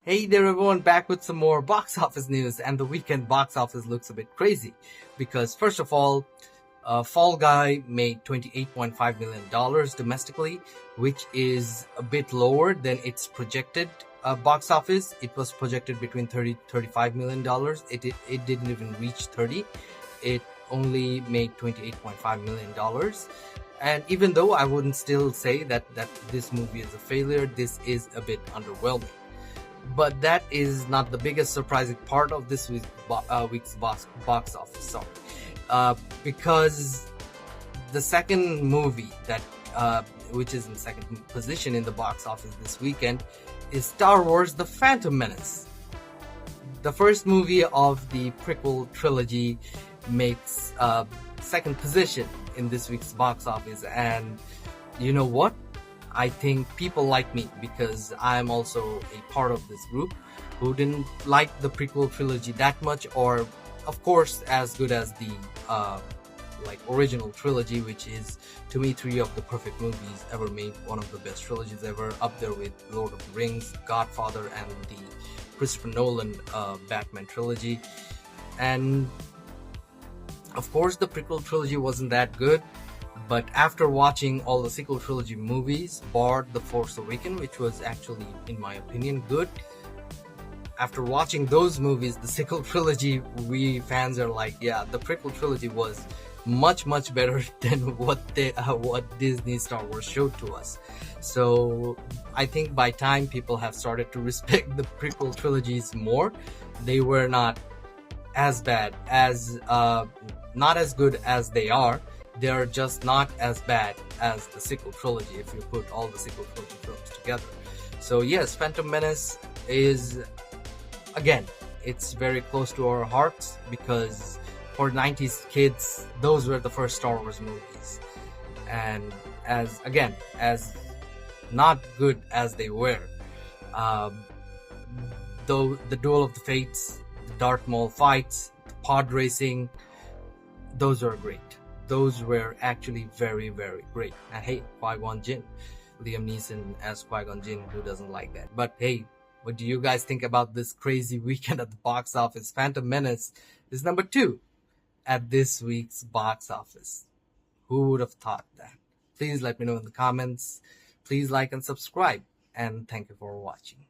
Hey there everyone, back with some more box office news, and the weekend box office looks a bit crazy because first of all, Fall Guy made $28.5 million domestically, which is a bit lower than its projected box office. It was projected between $35 million. It didn't even reach 30. It only made $28.5 million. And even though I wouldn't still say that this movie is a failure, this is a bit underwhelming. But that is not the biggest surprising part of this week's box office. Sorry. Because the second movie that which is in second position in the box office this weekend is Star Wars: The Phantom Menace. The first movie of the prequel trilogy makes second position in this week's box office, and you know what? I think people like me because I'm also a part of this group who didn't like the prequel trilogy that much, or of course as good as the original trilogy, which is to me 3 of the perfect movies ever made, one of the best trilogies ever, up there with Lord of the Rings, Godfather, and the Christopher Nolan Batman trilogy. And of course the prequel trilogy wasn't that good. But after watching all the sequel trilogy movies, bar The Force Awakens, which was actually, in my opinion, good. After watching those movies, the sequel trilogy, we fans are like, yeah, the prequel trilogy was much better than what Disney Star Wars showed to us. So I think by time people have started to respect the prequel trilogies more, they were not as bad as not as good as they are. They're just not as bad as the sequel trilogy if you put all the sequel trilogy films together. So yes, Phantom Menace is, again, it's very close to our hearts because for 90s kids, those were the first Star Wars movies. And as not good as they were, though the Duel of the Fates, the Darth Maul fights, the pod racing, those are great. Those were actually very great. And hey, Qui-Gon Jinn, Liam Neeson as Qui-Gon Jinn, who doesn't like that? But hey, what do you guys think about this crazy weekend at the box office? Phantom Menace is number 2 at this week's box office. Who would have thought that? Please let me know in the comments. Please like and subscribe. And thank you for watching.